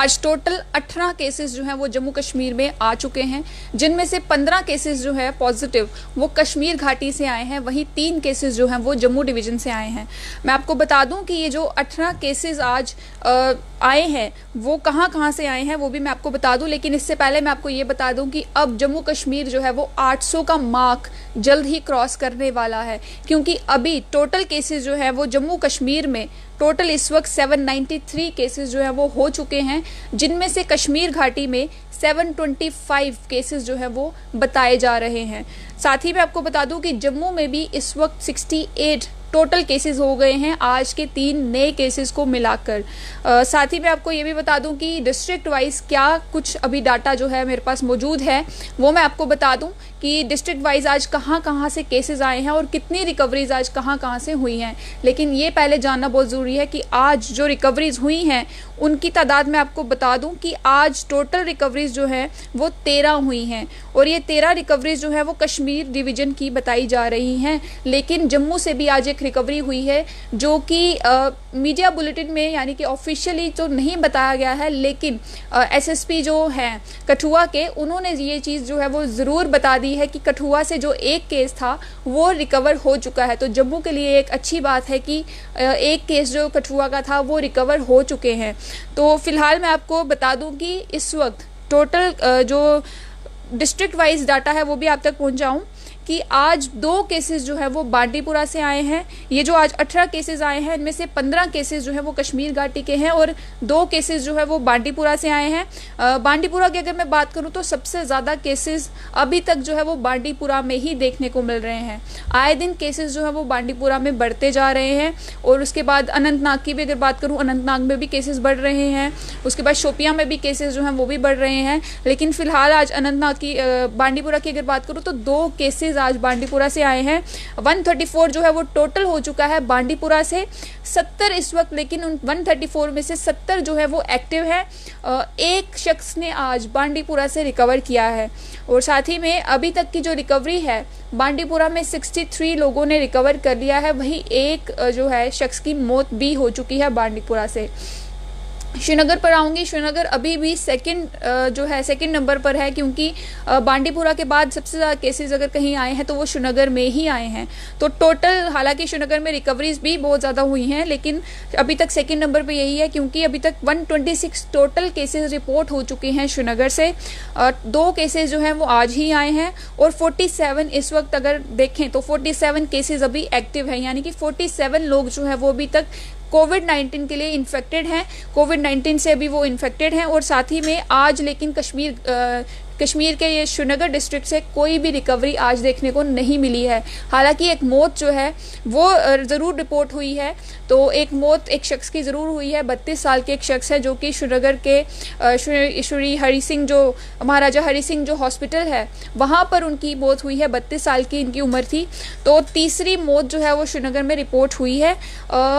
आज total 18 cases जो हैं वो जम्मू कश्मीर में आ चुके हैं, जिनमें से 15 केसेस जो है पॉजिटिव वो कश्मीर घाटी से आए हैं, वहीं 3 केसेस जो हैं वो जम्मू डिवीज़न से आए हैं। मैं आपको बता दूं कि ये जो 18 केसेस आज आए हैं वो कहाँ कहाँ से आए हैं वो भी मैं आपको बता दूं, लेकिन इससे पहले मैं आपको ये बता दूं कि अब जम्मू कश्मीर जो है वो 800 का मार्क जल्द ही क्रॉस करने वाला है, क्योंकि अभी टोटल केसेस जो है वो जम्मू कश्मीर में टोटल इस वक्त 793 केसेस जो है वो हो चुके हैं, जिनमें से कश्मीर घाटी में 725 केसेस जो है वो बताए जा रहे हैं। साथ ही मैं आपको बता दूं कि जम्मू में भी इस वक्त 68 टोटल केसेस हो गए हैं आज के 3 नए केसेस को मिलाकर। साथ ही मैं आपको ये भी बता दूं कि डिस्ट्रिक्ट वाइज क्या कुछ अभी डाटा जो है मेरे पास मौजूद है वो मैं आपको बता दूं कि डिस्ट्रिक्ट वाइज आज कहाँ कहाँ से केसेस आए हैं और कितनी रिकवरीज आज कहाँ कहाँ से हुई हैं। लेकिन ये पहले जानना बहुत ज़रूरी है कि आज जो रिकवरीज हुई हैं उनकी तादाद मैं आपको बता दूं कि आज टोटल रिकवरीज जो है वो 13 हुई हैं, और ये 13 रिकवरीज जो है वो कश्मीर डिवीज़न की बताई जा रही हैं। लेकिन जम्मू से भी आज एक रिकवरी हुई है जो कि मीडिया बुलेटिन में यानी कि ऑफिशियली तो नहीं बताया गया है, लेकिन एसएसपी जो हैं कठुआ के, उन्होंने ये चीज़ जो है वो ज़रूर बता दी है कि कठुआ से जो एक केस था वो रिकवर हो चुका है। तो जम्मू के लिए एक अच्छी बात है कि एक केस जो कठुआ का था वो रिकवर हो चुके हैं। तो फिलहाल मैं आपको बता दूं कि इस वक्त टोटल जो डिस्ट्रिक्ट वाइज डाटा है वो भी आप तक पहुंचाऊं कि आज 2 केसेस जो है वो बांडीपुरा से आए हैं। ये जो आज 18 केसेस आए हैं इनमें से 15 केसेस जो है वो कश्मीर घाटी के हैं और 2 केसेस जो है वो बांडीपुरा से आए हैं। बांडीपुरा की अगर मैं बात करूं तो सबसे ज़्यादा केसेस अभी तक जो है वो बांडीपुरा में ही देखने को मिल रहे हैं। आए दिन केसेस जो है वो बांडीपुरा में बढ़ते जा रहे हैं, और उसके बाद अनंतनाग की भी अगर बात करूँ, अनंतनाग में भी केसेस बढ़ रहे हैं। उसके बाद शोपियाँ में भी केसेस जो हैं वो भी बढ़ रहे हैं। लेकिन फिलहाल आज अनंतनाग की बांडीपुरा की अगर बात करूँ तो 2 केसेस आज बांडीपुरा से आए हैं। 134 जो है वो टोटल हो चुका है बांडीपुरा से, 70 इस वक्त, लेकिन उन 134 में से 70 जो है वो एक्टिव है। एक शख्स ने आज बांडीपुरा से रिकवर किया है, और साथ ही में अभी तक की जो रिकवरी है बांडीपुरा में 63 लोगों ने रिकवर कर लिया है। वहीं एक जो है शख्स की मौत भी हो चुकी है बांडीपुरा से। श्रीनगर पर आऊँगी। श्रीनगर अभी भी सेकंड नंबर पर है, क्योंकि बांडीपुरा के बाद सबसे ज़्यादा केसेस अगर कहीं आए हैं तो वो श्रीनगर में ही आए हैं। तो टोटल हालांकि श्रीनगर में रिकवरीज भी बहुत ज़्यादा हुई हैं, लेकिन अभी तक सेकंड नंबर पे यही है, क्योंकि अभी तक 126 टोटल केसेस रिपोर्ट हो चुके हैं श्रीनगर से। 2 केसेस जो हैं वो आज ही आए हैं, और 47 इस वक्त अगर देखें तो 47 केसेस अभी एक्टिव हैं, यानी कि 47 लोग जो है वो अभी तक कोविड-19 के लिए इन्फेक्टेड हैं, कोविड-19 से अभी वो इन्फेक्टेड हैं। और साथ ही में आज लेकिन कश्मीर के ये श्रीनगर डिस्ट्रिक्ट से कोई भी रिकवरी आज देखने को नहीं मिली है। हालांकि एक मौत जो है वो ज़रूर रिपोर्ट हुई है, तो एक मौत एक शख्स की ज़रूर हुई है। 32 साल के एक शख्स है जो कि श्रीनगर के श्री हरि सिंह जो महाराजा हरि सिंह जो हॉस्पिटल है वहाँ पर उनकी मौत हुई है। 32 साल की इनकी उम्र थी। तो तीसरी मौत जो है वो श्रीनगर में रिपोर्ट हुई है।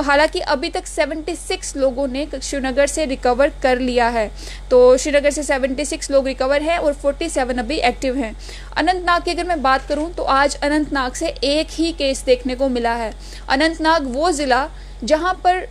हालांकि अभी तक 76 लोगों ने श्रीनगर से रिकवर कर लिया है। तो श्रीनगर से 76 लोग रिकवर हैं और 47 अभी एक्टिव हैं। अनंतनाग की अगर मैं बात करूं तो आज अनंतनाग से एक ही केस देखने को मिला है। अनंतनाग वो ज़िला जहां पर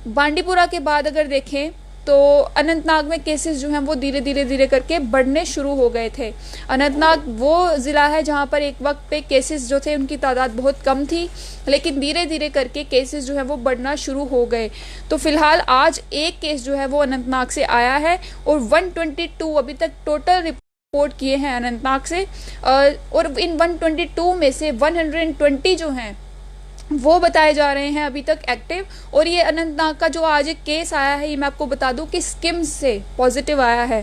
बांडीपुरा के बाद अगर देखें तो अनंतनाग में केसेस जो हैं वो धीरे करके बढ़ने शुरू हो गए थे। अनंतनाग वो ज़िला है जहां पर एक वक्त पे केसेस जो थे उनकी तादाद बहुत कम थी, लेकिन धीरे करके केसेस जो है वो बढ़ना शुरू हो गए। तो फिलहाल आज एक केस जो है वो अनंतनाग से आया है, और 122 अभी तक टोटल रिपोर्ट किए हैं अनंतनाग से, और इन 122 में से 120 जो हैं वो बताए जा रहे हैं अभी तक एक्टिव। और ये अनंतनाग का जो आज एक केस आया है ये मैं आपको बता दूं कि स्किम्स से पॉजिटिव आया है।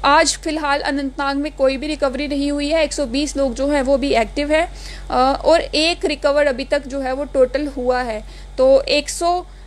आज फिलहाल अनंतनाग में कोई भी रिकवरी नहीं हुई है। 120 लोग जो हैं वो भी एक्टिव है, और एक रिकवर अभी तक जो है वो टोटल हुआ है। तो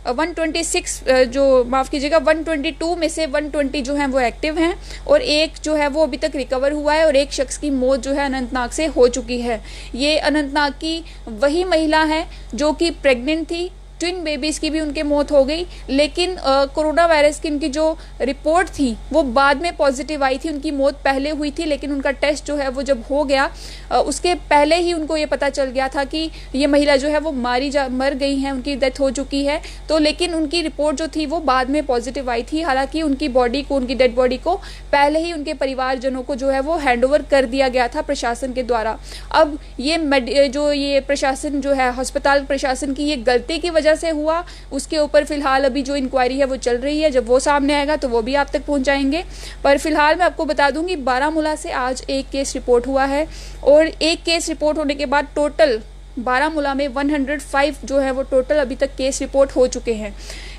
126 जो माफ़ कीजिएगा 122 में से 120 जो हैं वो एक्टिव हैं, और एक जो है वो अभी तक रिकवर हुआ है, और एक शख्स की मौत जो है अनंतनाग से हो चुकी है। ये अनंतनाग की वही महिला है जो कि प्रेग्नेंट थी, ट्विन बेबीज़ की भी उनकी मौत हो गई, लेकिन कोरोना वायरस की उनकी जो रिपोर्ट थी वो बाद में पॉजिटिव आई थी। उनकी मौत पहले हुई थी, लेकिन उनका टेस्ट जो है वो जब हो गया उसके पहले ही उनको ये पता चल गया था कि ये महिला जो है वो मर गई हैं, उनकी डेथ हो चुकी है। तो लेकिन उनकी रिपोर्ट जो थी वो बाद में पॉजिटिव आई थी। हालांकि उनकी डेड बॉडी को पहले ही उनके परिवारजनों को जो है वो हैंडओवर कर दिया गया था प्रशासन के द्वारा। अब ये प्रशासन जो है, अस्पताल प्रशासन की ये गलती की वजह से हुआ, उसके ऊपर फिलहाल अभी जो इंक्वायरी है वो चल रही है। जब वो सामने आएगा तो वो भी आप तक पहुंचाएंगे। पर फिलहाल मैं आपको बता दूंगी बारामूला से आज एक केस रिपोर्ट हुआ है, और एक केस रिपोर्ट होने के बाद टोटल बारामूला में 105 जो है वो टोटल अभी तक केस रिपोर्ट हो चुके हैं।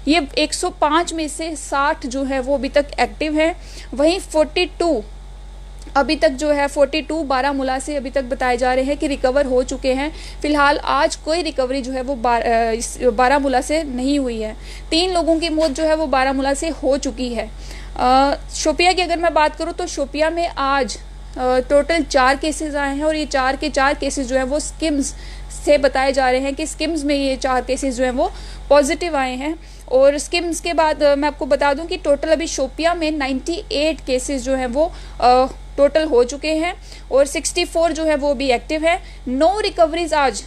ये 105 में से 60 जो है वो अभी तक एक्टिव है। वहीं 42 अभी तक जो है 42 बारामूला से अभी तक बताए जा रहे हैं कि रिकवर हो चुके हैं। फिलहाल आज कोई रिकवरी जो है वो बारामूला से नहीं हुई है। 3 लोगों की मौत जो है वो बारामूला से हो चुकी है। शोपिया की अगर मैं बात करूँ तो शोपिया में आज टोटल 4 केसेस आए हैं, और ये 4 के 4 केसेस जो है वो स्किम्स से बताए जा रहे हैं कि स्किम्स में ये 4 केसेस जो हैं वो पॉजिटिव आए हैं। और स्किम्स के बाद मैं आपको बता दूं कि टोटल अभी शोपिया में 98 केसेस जो हैं वो टोटल हो चुके हैं, और 64 जो है वो भी एक्टिव है। 9 रिकवरीज आज,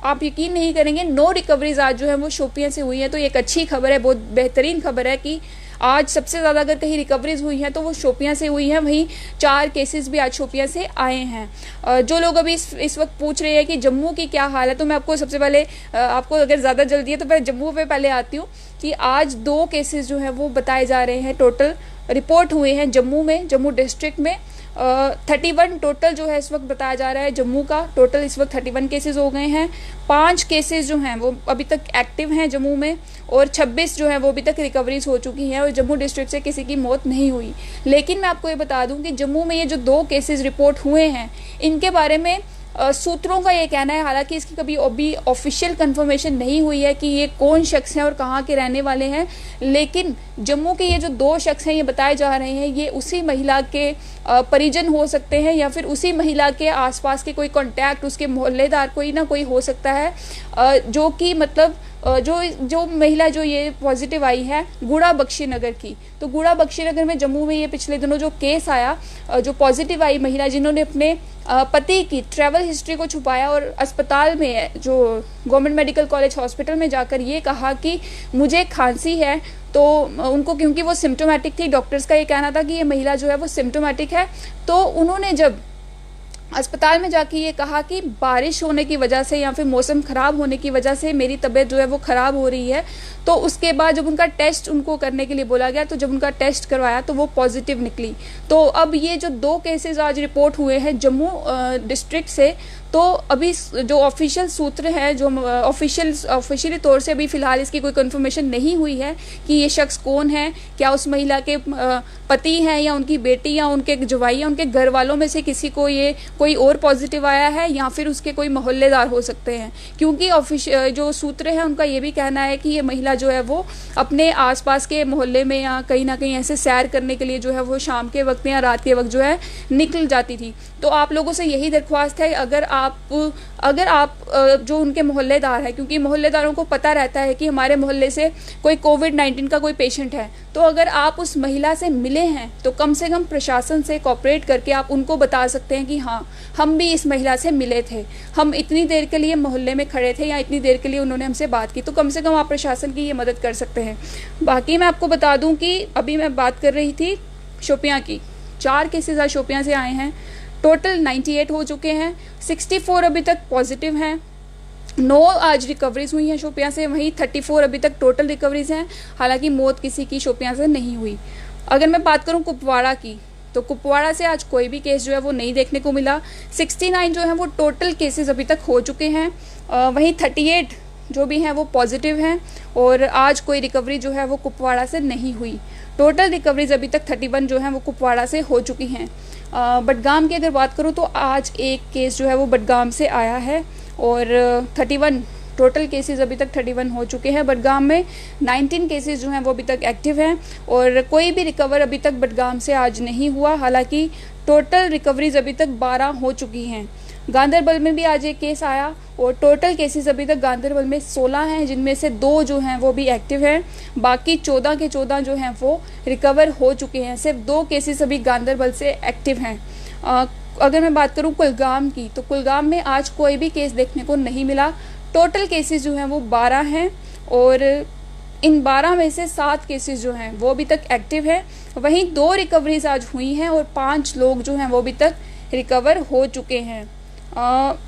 आप यकीन नहीं करेंगे, 9 रिकवरीज आज जो है वो शोपिया से हुई है। तो ये एक अच्छी खबर है, बहुत बेहतरीन खबर है कि आज सबसे ज़्यादा अगर कहीं रिकवरीज हुई हैं तो वो शोपियां से हुई हैं। वहीं 4 केसेस भी आज शोपियां से आए हैं। जो लोग अभी इस वक्त पूछ रहे हैं कि जम्मू की क्या हाल है, तो मैं आपको सबसे पहले आपको अगर ज़्यादा जल्दी है तो मैं जम्मू पे पहले आती हूँ कि आज 2 केसेस जो हैं वो बताए जा रहे हैं टोटल रिपोर्ट हुए हैं जम्मू में, जम्मू डिस्ट्रिक्ट में। 31 टोटल जो है इस वक्त बताया जा रहा है जम्मू का, टोटल इस वक्त 31 केसेस हो गए हैं। 5 केसेस जो हैं वो अभी तक एक्टिव हैं जम्मू में, और 26 जो है वो अभी तक रिकवरीज हो चुकी हैं, और जम्मू डिस्ट्रिक्ट से किसी की मौत नहीं हुई। लेकिन मैं आपको ये बता दूं कि जम्मू में ये जो 2 केसेस रिपोर्ट हुए हैं इनके बारे में सूत्रों का ये कहना है, हालांकि इसकी कभी अभी ऑफिशियल कंफर्मेशन नहीं हुई है कि ये कौन शख्स हैं और कहाँ के रहने वाले हैं, लेकिन जम्मू के ये जो 2 शख्स हैं ये बताए जा रहे हैं ये उसी महिला के परिजन हो सकते हैं, या फिर उसी महिला के आसपास के कोई कांटेक्ट, उसके मोहल्लेदार कोई ना कोई हो सकता है, जो कि मतलब जो महिला जो ये पॉजिटिव आई है गुड़ा बख्शीनगर की। तो गुड़ा बख्शीनगर में जम्मू में ये पिछले दिनों जो केस आया, जो पॉजिटिव आई महिला जिन्होंने अपने पति की ट्रैवल हिस्ट्री को छुपाया और अस्पताल में, जो गवर्नमेंट मेडिकल कॉलेज हॉस्पिटल में जाकर ये कहा कि मुझे खांसी है, तो उनको, क्योंकि वो सिम्टोमेटिक थी, डॉक्टर्स का ये कहना था कि ये महिला जो है वो सिम्टोमेटिक है, तो उन्होंने जब अस्पताल में जाके ये कहा कि बारिश होने की वजह से या फिर मौसम ख़राब होने की वजह से मेरी तबीयत जो है वो ख़राब हो रही है, तो उसके बाद जब उनका टेस्ट उनको करने के लिए बोला गया, तो जब उनका टेस्ट करवाया तो वो पॉजिटिव निकली। तो अब ये जो 2 केसेस आज रिपोर्ट हुए हैं जम्मू डिस्ट्रिक्ट से, तो अभी जो ऑफिशियल सूत्र है, जो ऑफिशियली तौर से अभी फ़िलहाल इसकी कोई कंफर्मेशन नहीं हुई है कि ये शख्स कौन है, क्या उस महिला के पति हैं या उनकी बेटी या उनके जवाई या उनके घर वालों में से किसी को ये कोई और पॉजिटिव आया है, या फिर उसके कोई मोहल्लेदार हो सकते हैं। क्योंकि जो सूत्र है उनका ये भी कहना है कि ये महिला जो है वो अपने आसपास के मोहल्ले में या कहीं ना कहीं ऐसे सैर करने के लिए जो है वो शाम के वक्त या रात के वक्त जो है निकल जाती थी। तो आप लोगों से यही दरख्वास्त है, अगर आप जो उनके मोहल्लेदार हैं, क्योंकि मोहल्लेदारों को पता रहता है कि हमारे मोहल्ले से कोई कोविड-19 का कोई पेशेंट है, तो अगर आप उस महिला से मिले हैं तो कम से कम प्रशासन से कोऑपरेट करके आप उनको बता सकते हैं कि हाँ, हम भी इस महिला से मिले थे, हम इतनी देर के लिए मोहल्ले में खड़े थे या इतनी देर के लिए उन्होंने हमसे बात की, तो कम से कम आप प्रशासन की ये मदद कर सकते हैं। बाकी मैं आपको बता दूं कि अभी मैं बात कर रही थी शोपियां की, 4 केसेस आज शोपियां से आए हैं, टोटल 98 हो चुके हैं, 64 अभी तक पॉजिटिव हैं, 9 आज रिकवरीज हुई हैं शोपियां से, वहीं 34 अभी तक टोटल रिकवरीज हैं। हालांकि मौत किसी की शोपियां से नहीं हुई। अगर मैं बात करूं कुपवाड़ा की, तो कुपवाड़ा से आज कोई भी केस जो है वो नहीं देखने को मिला। 69 जो है वो टोटल केसेस अभी तक हो चुके हैं, वहीं 38 जो भी हैं वो पॉजिटिव हैं, और आज कोई रिकवरी जो है वो कुपवाड़ा से नहीं हुई। टोटल रिकवरीज अभी तक 31 जो हैं वो कुपवाड़ा से हो चुकी हैं। बडगाम की अगर बात करूँ तो आज एक केस जो है वो बडगाम से आया है, और 31 टोटल केसेस अभी तक 31 हो चुके हैं। बडगाम में 19 केसेस जो हैं वो अभी तक एक्टिव हैं, और कोई भी रिकवर अभी तक बडगाम से आज नहीं हुआ। हालांकि टोटल रिकवरीज अभी तक 12 हो चुकी हैं। गांदरबल में भी आज एक केस आया और टोटल केसेस अभी तक गांदरबल में 16 हैं, जिनमें से 2 जो हैं वो भी एक्टिव हैं, बाकी 14 के 14 जो हैं वो रिकवर हो चुके हैं। सिर्फ 2 केसेस अभी गांदरबल से एक्टिव हैं। अगर मैं बात करूं कुलगाम की, तो कुलगाम में आज कोई भी केस देखने को नहीं मिला। टोटल केसेस जो हैं वो 12 हैं और इन 12 में से 7 केसेस जो हैं वो अभी तक एक्टिव है। वहीं 2 रिकवरीज आज हुई हैं और 5 लोग जो हैं वो अभी तक रिकवर हो चुके हैं।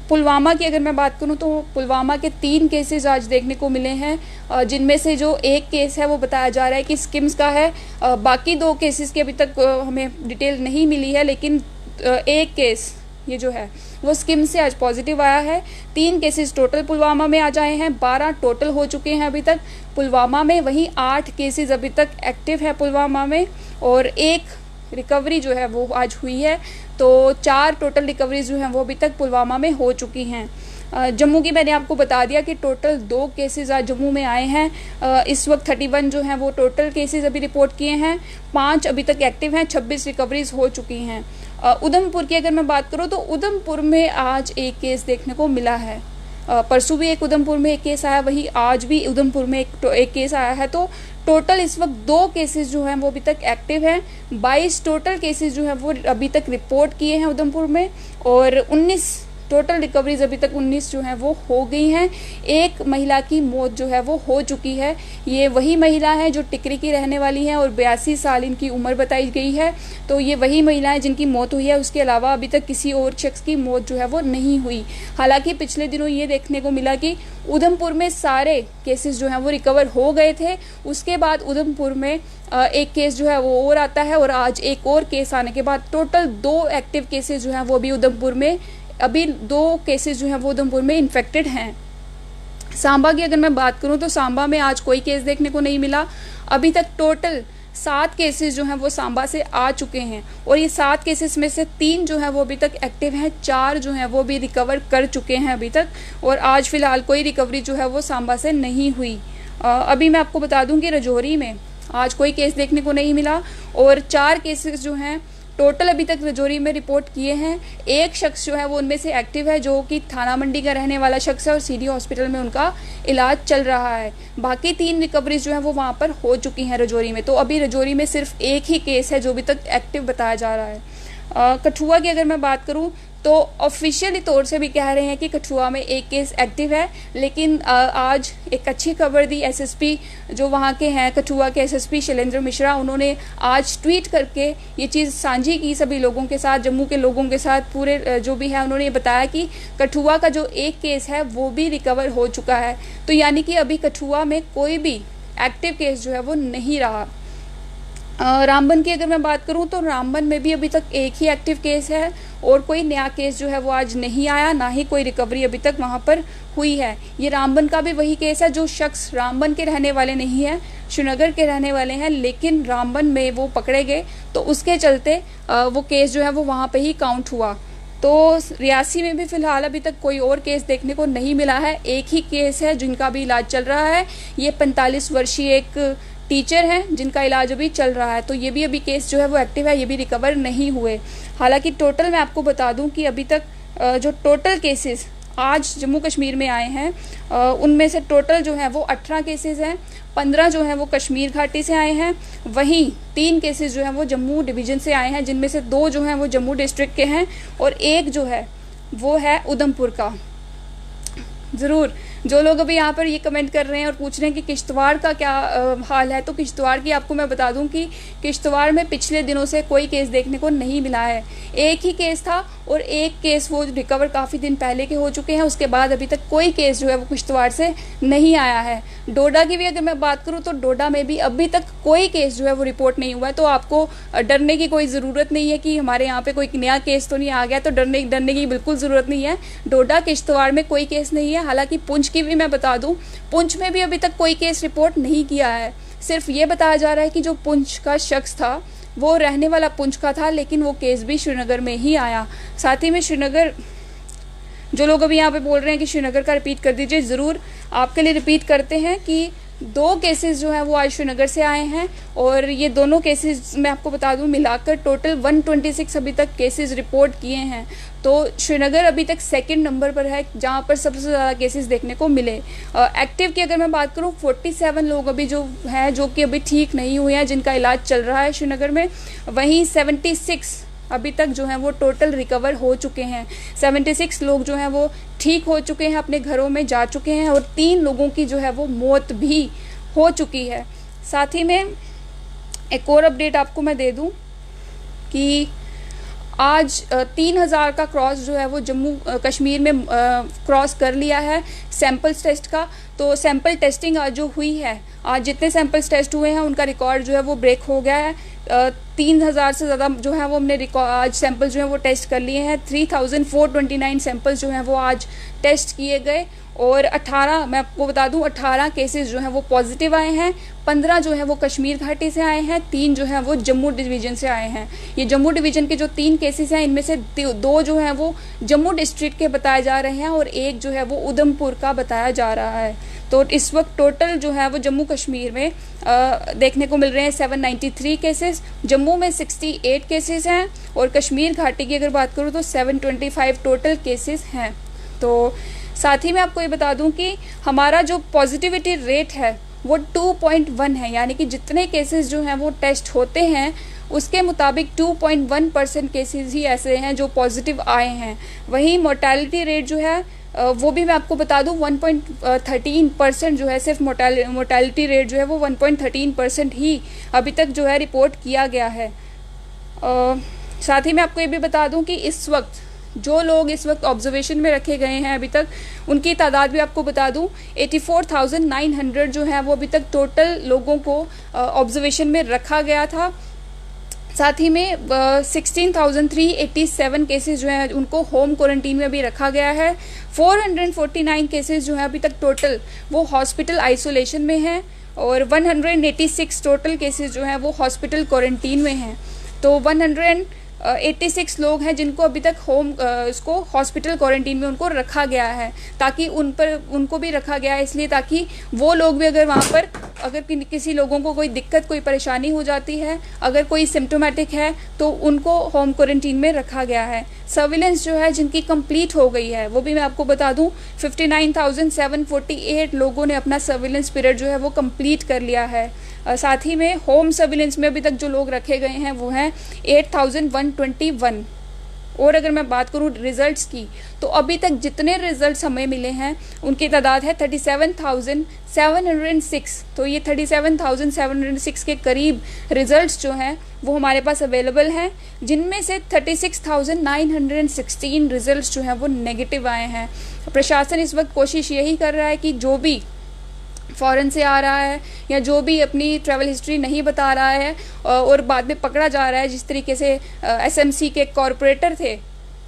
पुलवामा की अगर मैं बात करूं तो पुलवामा के 3 केसेस आज देखने को मिले हैं, जिनमें से जो एक केस है वो बताया जा रहा है कि स्किम्स का है। बाकी 2 केसेस की अभी तक हमें डिटेल नहीं मिली है, लेकिन एक केस ये जो है वो स्किम से आज पॉजिटिव आया है। 3 केसेस टोटल पुलवामा में आज आए हैं, 12 टोटल हो चुके हैं अभी तक पुलवामा में। वहीं 8 केसेस अभी तक एक्टिव है पुलवामा में और 1 रिकवरी जो है वो आज हुई है। तो 4 टोटल रिकवरीज जो हैं वो अभी तक पुलवामा में हो चुकी हैं। जम्मू की मैंने आपको बता दिया कि टोटल 2 केसेस आज जम्मू में आए हैं। इस वक्त 31 जो हैं वो टोटल केसेस अभी रिपोर्ट किए हैं, 5 अभी तक एक्टिव हैं, 26 रिकवरीज हो चुकी हैं। उधमपुर की अगर मैं बात करूं तो उधमपुर में आज एक केस देखने को मिला है। परसों भी एक उधमपुर में एक केस आया, वही आज भी उधमपुर में एक केस आया है। तो टोटल इस वक्त 2 केसेस जो हैं वो अभी तक एक्टिव हैं। 22 टोटल केसेस जो हैं वो अभी तक रिपोर्ट किए हैं उधमपुर में और 19 टोटल रिकवरीज अभी तक 19 जो हैं वो हो गई हैं। एक महिला की मौत जो है वो हो चुकी है। ये वही महिला है जो टिकरी की रहने वाली है और 82 साल इनकी उम्र बताई गई है। तो ये वही महिला है जिनकी मौत हुई है, उसके अलावा अभी तक किसी और शख्स की मौत जो है वो नहीं हुई। हालांकि पिछले दिनों ये देखने को मिला कि उधमपुर में सारे केसेस जो हैं वो रिकवर हो गए थे, उसके बाद उधमपुर में एक केस जो है वो और आता है और आज एक और केस आने के बाद टोटल 2 एक्टिव केसेस जो हैं वो अभी उधमपुर में, अभी 2 केसेस जो हैं वो उधमपुर में इन्फेक्टेड हैं। सांबा की अगर मैं बात करूं तो सांबा में आज कोई केस देखने को नहीं मिला। अभी तक टोटल 7 केसेस जो हैं वो सांबा से आ चुके हैं और ये 7 केसेस में से 3 जो हैं वो अभी तक एक्टिव हैं, 4 जो हैं वो भी रिकवर कर चुके हैं अभी तक और आज फिलहाल कोई रिकवरी जो है वो सांबा से नहीं हुई। अभी मैं आपको बता दूं कि राजौरी में आज कोई केस देखने को नहीं मिला और 4 केसेस जो हैं टोटल अभी तक राजौरी में रिपोर्ट किए हैं। एक शख्स जो है वो उनमें से एक्टिव है, जो कि थाना मंडी का रहने वाला शख्स है और सीडी हॉस्पिटल में उनका इलाज चल रहा है। बाकी 3 रिकवरीज जो है वो वहाँ पर हो चुकी हैं राजौरी में। तो अभी राजौरी में सिर्फ एक ही केस है जो अभी तक एक्टिव बताया जा रहा है। कठुआ की अगर मैं बात करूँ तो ऑफिशियली तौर से भी कह रहे हैं कि कठुआ में एक केस एक्टिव है, लेकिन आज एक अच्छी खबर दी एसएसपी जो वहाँ के हैं, कठुआ के एसएसपी शैलेंद्र मिश्रा, उन्होंने आज ट्वीट करके ये चीज़ साझी की सभी लोगों के साथ, जम्मू के लोगों के साथ, पूरे जो भी है। उन्होंने ये बताया कि कठुआ का जो एक केस है वो भी रिकवर हो चुका है। तो यानी कि अभी कठुआ में कोई भी एक्टिव केस जो है वो नहीं रहा। रामबन की अगर मैं बात करूं तो रामबन में भी अभी तक एक ही एक्टिव केस है और कोई नया केस जो है वो आज नहीं आया, ना ही कोई रिकवरी अभी तक वहां पर हुई है। ये रामबन का भी वही केस है, जो शख्स रामबन के रहने वाले नहीं है, श्रीनगर के रहने वाले हैं, लेकिन रामबन में वो पकड़े गए तो उसके चलते वो केस जो है वो वहाँ पे ही काउंट हुआ। तो रियासी में भी फिलहाल अभी तक कोई और केस देखने को नहीं मिला है, एक ही केस है जिनका भी इलाज चल रहा है। ये 45 वर्षीय एक टीचर हैं जिनका इलाज अभी चल रहा है। तो ये भी अभी केस जो है वो एक्टिव है, ये भी रिकवर नहीं हुए। हालांकि टोटल मैं आपको बता दूं कि अभी तक जो टोटल केसेस आज जम्मू कश्मीर में आए हैं उनमें से टोटल जो है वो 18 केसेस हैं, 15 जो हैं वो कश्मीर घाटी से आए हैं। वहीं 3 केसेस जो हैं वो जम्मू डिवीज़न से आए हैं, जिनमें से 2 जो हैं वो जम्मू डिस्ट्रिक्ट के हैं और 1 जो है वो है उधमपुर का। ज़रूर जो लोग अभी यहाँ पर ये कमेंट कर रहे हैं और पूछ रहे हैं कि किश्तवाड़ का क्या हाल है, तो किश्तवाड़ की आपको मैं बता दूं कि किश्तवाड़ में पिछले दिनों से कोई केस देखने को नहीं मिला है। एक ही केस था और एक केस वो रिकवर काफ़ी दिन पहले के हो चुके हैं, उसके बाद अभी तक कोई केस जो है वो किश्तवाड़ से नहीं आया है। डोडा की भी अगर मैं बात करूँ तो डोडा में भी अभी तक कोई केस जो है वो रिपोर्ट नहीं हुआ है। तो आपको डरने की कोई ज़रूरत नहीं है कि हमारे यहाँ पे कोई नया केस तो नहीं आ गया, तो डरने की बिल्कुल ज़रूरत नहीं है। डोडा किश्तवाड़ में कोई केस नहीं है। हालांकि पुंछ की भी मैं बता दूं, पुंछ में भी अभी तक कोई केस रिपोर्ट नहीं किया है। सिर्फ ये बताया जा रहा है कि जो पुंछ का शख्स था वो रहने वाला पुंछ का था, लेकिन वो केस भी श्रीनगर में ही आया। साथ ही में श्रीनगर, जो लोग अभी यहाँ पे बोल रहे हैं कि श्रीनगर का रिपीट कर दीजिए, ज़रूर आपके लिए रिपीट करते हैं कि 2 केसेस जो हैं वो आज श्रीनगर से आए हैं और ये दोनों केसेस मैं आपको बता दूं मिलाकर टोटल 126 अभी तक केसेस रिपोर्ट किए हैं। तो श्रीनगर अभी तक सेकंड नंबर पर है जहां पर सबसे ज़्यादा केसेस देखने को मिले। एक्टिव की अगर मैं बात करूं 47 लोग अभी जो हैं जो कि अभी ठीक नहीं हुए हैं, जिनका इलाज चल रहा है श्रीनगर में। वहीं 76 अभी तक जो है वो टोटल रिकवर हो चुके हैं। 76 लोग जो हैं वो ठीक हो चुके हैं, अपने घरों में जा चुके हैं और 3 लोगों की जो है वो मौत भी हो चुकी है। साथ ही में एक और अपडेट आपको मैं दे दूं कि आज 3000 का क्रॉस जो है वो जम्मू कश्मीर में क्रॉस कर लिया है सैंपल्स टेस्ट का। तो सैंपल टेस्टिंग आज जो हुई है, आज जितने सैंपल्स टेस्ट हुए हैं उनका रिकॉर्ड जो है वो ब्रेक हो गया है। 3000 से ज़्यादा जो है वो हमने आज सैंपल जो है वो टेस्ट कर लिए हैं। 3429 सैंपल्स जो हैं वो आज टेस्ट किए गए और 18 मैं आपको बता दूं 18 केसेस जो हैं वो पॉजिटिव आए हैं। 15 जो है वो कश्मीर घाटी से आए हैं, 3 जो हैं वो जम्मू डिवीज़न से आए हैं। ये जम्मू डिवीज़न के जो 3 केसेस हैं इनमें से 2 जो हैं वो जम्मू डिस्ट्रिक्ट के बताए जा रहे हैं और एक जो है वो उधमपुर का बताया जा रहा है। तो इस वक्त टोटल जो है वो जम्मू कश्मीर में देखने को मिल रहे हैं 793 केसेस, जम्मू में 68 केसेस हैं और कश्मीर घाटी की अगर बात करूँ तो 725 टोटल केसेस हैं। तो साथ ही मैं आपको ये बता दूं कि हमारा जो पॉजिटिविटी रेट है वो 2.1 है, यानी कि जितने केसेस जो हैं वो टेस्ट होते हैं उसके मुताबिक 2.1% केसेस ही ऐसे हैं जो पॉजिटिव आए हैं। वहीं मोर्टेलिटी रेट जो है वो भी मैं आपको बता दूं 1.13% जो है, सिर्फ मोर्टेलिटी रेट जो है वो 1.13% ही अभी तक जो है रिपोर्ट किया गया है। साथ ही मैं आपको ये भी बता दूं कि इस वक्त जो लोग इस वक्त ऑब्जर्वेशन में रखे गए हैं अभी तक उनकी तादाद भी आपको बता दूं 84,900 जो है वो अभी तक टोटल लोगों को ऑब्जर्वेशन में रखा गया था। साथ ही में 16,387 केसेस जो हैं उनको होम क्वारंटीन में भी रखा गया है। 449 केसेस जो हैं अभी तक टोटल वो हॉस्पिटल आइसोलेशन में हैं और 186 टोटल केसेस जो हैं वो हॉस्पिटल क्वारंटीन में हैं। तो 186 लोग हैं जिनको अभी तक इसको हॉस्पिटल क्वारंटीन में उनको रखा गया है, ताकि उनको भी रखा गया है इसलिए ताकि वो लोग भी अगर वहाँ पर अगर किसी लोगों को कोई दिक्कत कोई परेशानी हो जाती है, अगर कोई सिम्टोमेटिक है तो उनको होम क्वारंटीन में रखा गया है। सर्विलेंस जो है जिनकी कंप्लीट हो गई है वो भी मैं आपको बता दूं 59,748 लोगों ने अपना सर्विलेंस पीरियड जो है वो कंप्लीट कर लिया है। साथ ही में होम सर्विलेंस में अभी तक जो लोग रखे गए हैं वो हैं 8,121। और अगर मैं बात करूं रिजल्ट्स की तो अभी तक जितने रिजल्ट्स हमें मिले हैं उनकी तादाद है 37,706। तो ये 37,706 के करीब रिजल्ट्स जो हैं वो हमारे पास अवेलेबल हैं, जिनमें से 36,916 रिजल्ट्स जो हैं वो नेगेटिव आए हैं। प्रशासन इस वक्त कोशिश यही कर रहा है कि जो भी फॉरेन से आ रहा है या जो भी अपनी ट्रैवल हिस्ट्री नहीं बता रहा है और बाद में पकड़ा जा रहा है, जिस तरीके से एसएमसी के कॉरपोरेटर थे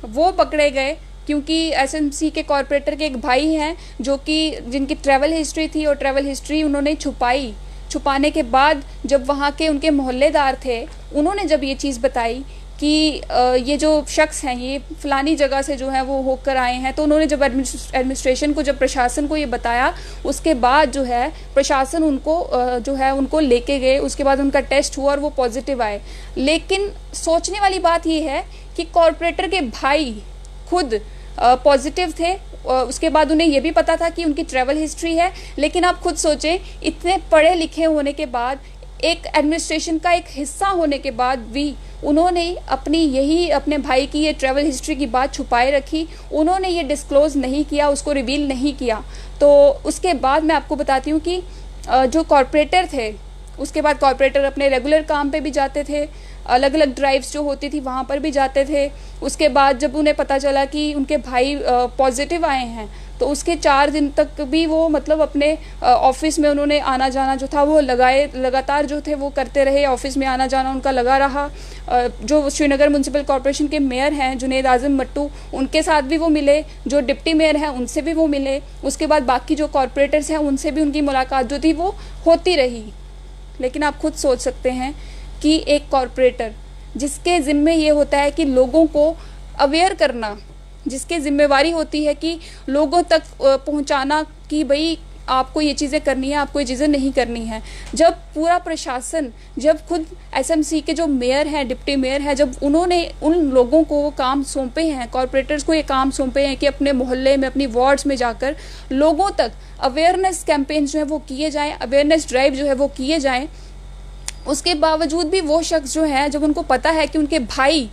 वो पकड़े गए, क्योंकि एसएमसी के कॉरपोरेटर के एक भाई हैं जो कि जिनकी ट्रैवल हिस्ट्री थी और ट्रैवल हिस्ट्री उन्होंने छुपाने के बाद जब वहाँ के उनके मोहल्लेदार थे उन्होंने जब ये चीज़ बताई कि ये जो शख्स हैं ये फ़लानी जगह से जो है वो होकर आए हैं, तो उन्होंने जब एडमिनिस्ट्रेशन को जब प्रशासन को ये बताया उसके बाद जो है प्रशासन उनको लेके गए। उसके बाद उनका टेस्ट हुआ और वो पॉजिटिव आए। लेकिन सोचने वाली बात ये है कि कॉरपोरेटर के भाई खुद पॉजिटिव थे, उसके बाद उन्हें यह भी पता था कि उनकी ट्रैवल हिस्ट्री है। लेकिन आप खुद सोचें, इतने पढ़े लिखे होने के बाद, एक एडमिनिस्ट्रेशन का एक हिस्सा होने के बाद भी उन्होंने अपने भाई की ये ट्रैवल हिस्ट्री की बात छुपाए रखी। उन्होंने ये डिस्क्लोज़ नहीं किया, उसको रिवील नहीं किया। तो उसके बाद मैं आपको बताती हूँ कि जो कॉरपोरेटर थे, उसके बाद कॉरपोरेटर अपने रेगुलर काम पे भी जाते थे, अलग अलग ड्राइव्स जो होती थी वहाँ पर भी जाते थे। उसके बाद जब उन्हें पता चला कि उनके भाई पॉजिटिव आए हैं तो उसके 4 दिन तक भी वो मतलब अपने ऑफिस में उन्होंने आना जाना जो था वो लगातार जो थे वो करते रहे। ऑफिस में आना जाना उनका लगा रहा। जो श्रीनगर म्यूनसिपल कॉरपोरेशन के मेयर हैं जुनैद आज़म मट्टू, उनके साथ भी वो मिले, जो डिप्टी मेयर हैं उनसे भी वो मिले। उसके बाद बाकी जो कॉरपोरेटर्स हैं उनसे भी उनकी मुलाकात जो थी वो होती रही। लेकिन आप खुद सोच सकते हैं कि एक कॉरपोरेटर जिसके ज़िम्मे ये होता है कि लोगों को अवेयर करना, जिसके जिम्मेवारी होती है कि लोगों तक पहुंचाना कि भाई आपको ये चीज़ें करनी है, आपको ये चीज़ें नहीं करनी है। जब पूरा प्रशासन, जब खुद एसएमसी के जो मेयर हैं, डिप्टी मेयर हैं, जब उन्होंने उन लोगों को वो काम सौंपे हैं, कॉरपोरेटर्स को ये काम सौंपे हैं कि अपने मोहल्ले में, अपनी वार्ड्स में जाकर लोगों तक अवेयरनेस कैंपेन जो है वो किए जाएँ, अवेयरनेस ड्राइव जो है वो किए जाएँ, उसके बावजूद भी वो शख्स जो है, जब उनको पता है कि उनके भाई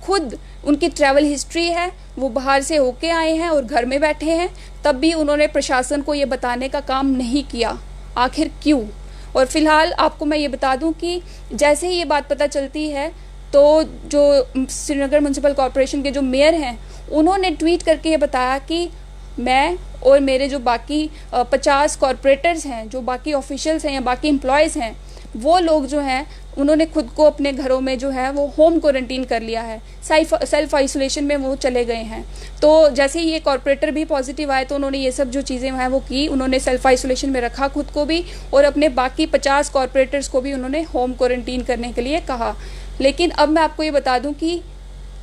खुद, उनकी ट्रैवल हिस्ट्री है, वो बाहर से होके आए हैं और घर में बैठे हैं, तब भी उन्होंने प्रशासन को ये बताने का काम नहीं किया। आखिर क्यों? और फिलहाल आपको मैं ये बता दूं कि जैसे ही ये बात पता चलती है तो जो श्रीनगर म्युनिसिपल कॉरपोरेशन के जो मेयर हैं, उन्होंने ट्वीट करके ये बताया कि मैं और मेरे जो बाकी 50 कॉरपोरेटर्स हैं, जो बाकी ऑफिशियल्स हैं या बाकी एम्प्लॉयज़ हैं, वो लोग जो हैं उन्होंने खुद को अपने घरों में जो है वो होम क्वारंटीन कर लिया है, सेल्फ आइसोलेशन में वो चले गए हैं। तो जैसे ही ये कॉरपोरेटर भी पॉजिटिव आए तो उन्होंने ये सब जो चीज़ें हैं वो की, उन्होंने सेल्फ आइसोलेशन में रखा खुद को भी, और अपने बाकी 50 कॉरपोरेटर्स को भी उन्होंने होम क्वारंटीन करने के लिए कहा। लेकिन अब मैं आपको ये बता दूं कि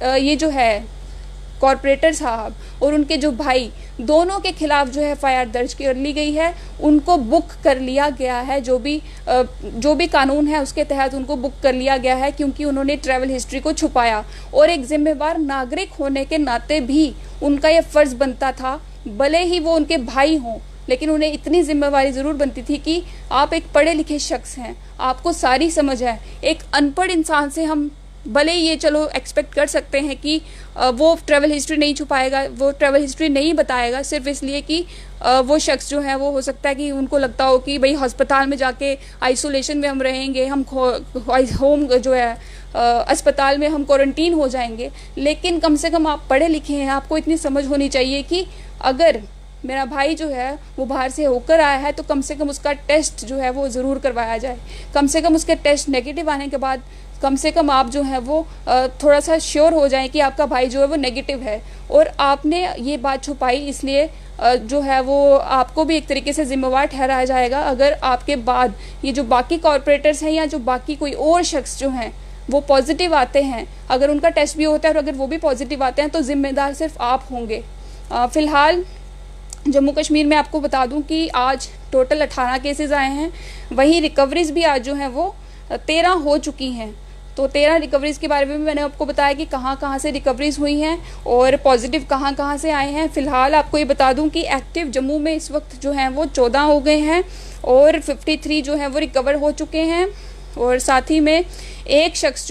ये जो है कॉरपोरेटर साहब और उनके जो भाई, दोनों के खिलाफ जो है एफआईआर दर्ज कर ली गई है, उनको बुक कर लिया गया है, जो भी कानून है उसके तहत उनको बुक कर लिया गया है, क्योंकि उन्होंने ट्रैवल हिस्ट्री को छुपाया। और एक जिम्मेवार नागरिक होने के नाते भी उनका ये फर्ज बनता था, भले ही वो उनके भाई हों, लेकिन उन्हें इतनी जिम्मेवारी ज़रूर बनती थी कि आप एक पढ़े लिखे शख्स हैं, आपको सारी समझ है। एक अनपढ़ इंसान से हम भले ये चलो एक्सपेक्ट कर सकते हैं कि वो ट्रैवल हिस्ट्री नहीं छुपाएगा, वो ट्रैवल हिस्ट्री नहीं बताएगा, सिर्फ इसलिए कि वो शख्स जो है वो हो सकता है कि उनको लगता हो कि भाई अस्पताल में जाके आइसोलेशन में हम रहेंगे, हम होम जो है अस्पताल में हम क्वारंटीन हो जाएंगे। लेकिन कम से कम आप पढ़े लिखे हैं, आपको इतनी समझ होनी चाहिए कि अगर मेरा भाई जो है वो बाहर से होकर आया है तो कम से कम उसका टेस्ट जो है वो ज़रूर करवाया जाए। कम से कम उसके टेस्ट नेगेटिव आने के बाद कम से कम आप जो है वो थोड़ा सा श्योर हो जाएं कि आपका भाई जो है वो नेगेटिव है। और आपने ये बात छुपाई, इसलिए जो है वो आपको भी एक तरीके से जिम्मेवार ठहराया जाएगा। अगर आपके बाद ये जो बाकी कॉरपोरेटर्स हैं या जो बाकी कोई और शख्स जो हैं वो पॉजिटिव आते हैं, अगर उनका टेस्ट भी होता है और अगर वो भी पॉजिटिव आते हैं तो जिम्मेदार सिर्फ आप होंगे। फ़िलहाल जम्मू कश्मीर में आपको बता दूं कि आज टोटल 18 केसेस आए हैं, वहीं रिकवरीज भी आज जो हैं वो 13 हो चुकी हैं। तो 13 रिकवरीज के बारे में भी मैंने आपको बताया कि कहाँ कहाँ से रिकवरीज हुई हैं और पॉजिटिव कहाँ कहाँ से आए हैं। फ़िलहाल आपको ये बता दूं कि एक्टिव जम्मू में इस वक्त जो हैं वो 14 हो गए हैं और 53 जो हैं वो रिकवर हो चुके हैं। और साथ ही में एक शख्स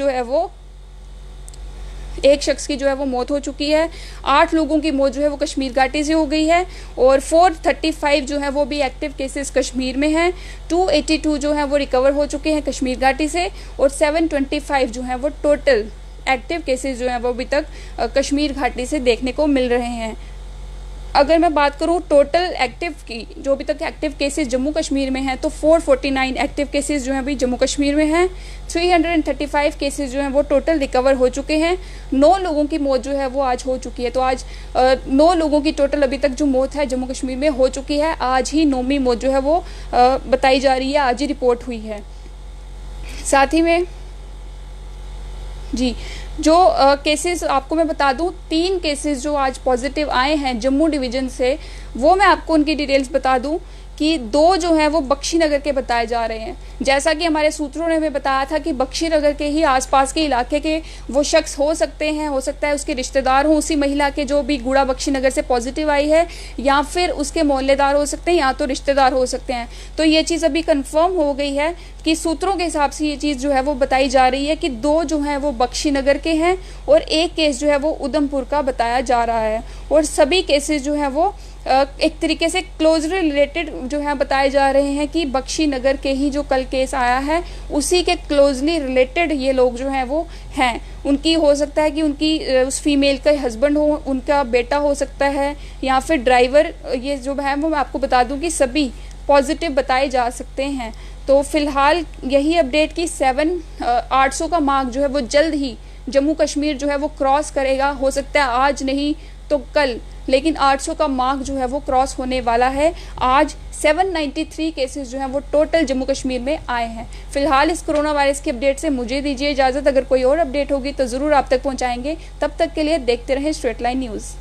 की जो है वो मौत हो चुकी है। 8 लोगों की मौत जो है वो कश्मीर घाटी से हो गई है और 435 जो है वो भी एक्टिव केसेस कश्मीर में हैं। 282 जो है वो रिकवर हो चुके हैं कश्मीर घाटी से और 725 जो है वो टोटल एक्टिव केसेस जो हैं वो अभी तक कश्मीर घाटी से देखने को मिल रहे हैं। अगर मैं बात करूं टोटल एक्टिव की, जो अभी तक एक्टिव केसेस जम्मू कश्मीर में हैं, तो 449 एक्टिव केसेस जो हैं अभी जम्मू कश्मीर में हैं। 335 केसेस जो हैं वो टोटल रिकवर हो चुके हैं। 9 लोगों की मौत जो है वो आज हो चुकी है। तो आज 9 लोगों की टोटल अभी तक जो मौत है जम्मू कश्मीर में हो चुकी है। आज ही 9वीं मौत जो है वो बताई जा रही है, आज ही रिपोर्ट हुई है। साथ ही में जी जो केसेस आपको मैं बता दूं, 3 केसेस जो आज पॉजिटिव आए हैं जम्मू डिवीज़न से, वो मैं आपको उनकी डिटेल्स बता दूं कि 2 जो हैं वो बख्शीनगर के बताए जा रहे हैं। जैसा कि हमारे सूत्रों ने हमें बताया था कि बख्शीनगर के ही आसपास के इलाके के वो शख्स हो सकते हैं, हो सकता है उसके रिश्तेदार हों उसी महिला के जो भी गुड़ा बख्शीनगर से पॉजिटिव आई है, या फिर उसके मोहल्लेदार हो सकते हैं या तो रिश्तेदार हो सकते हैं। तो ये चीज़ अभी कंफर्म हो गई है कि सूत्रों के हिसाब से ये चीज़ जो है वो बताई जा रही है कि 2 जो हैं वो बख्शीनगर के हैं और एक केस जो है वो उधमपुर का बताया जा रहा है। और सभी केसेस जो हैं वो एक तरीके से क्लोजली रिलेटेड जो है बताए जा रहे हैं कि बख्शीनगर के ही जो कल केस आया है उसी के क्लोजली रिलेटेड ये लोग जो हैं वो हैं। उनकी हो सकता है कि उनकी उस फीमेल का हस्बैंड हो, उनका बेटा हो सकता है, या फिर ड्राइवर। ये जो है वो मैं आपको बता दूं कि सभी पॉजिटिव बताए जा सकते हैं। तो फिलहाल यही अपडेट कि 800 का मार्क जो है वो जल्द ही जम्मू कश्मीर जो है वो क्रॉस करेगा। हो सकता है आज नहीं तो कल, लेकिन 800 का मार्क जो है वो क्रॉस होने वाला है। आज 793 केसेस जो हैं वो टोटल जम्मू कश्मीर में आए हैं। फिलहाल इस कोरोना वायरस की अपडेट से मुझे दीजिए इजाज़त। अगर कोई और अपडेट होगी तो ज़रूर आप तक पहुंचाएंगे। तब तक के लिए देखते रहें स्ट्रेट लाइन न्यूज़।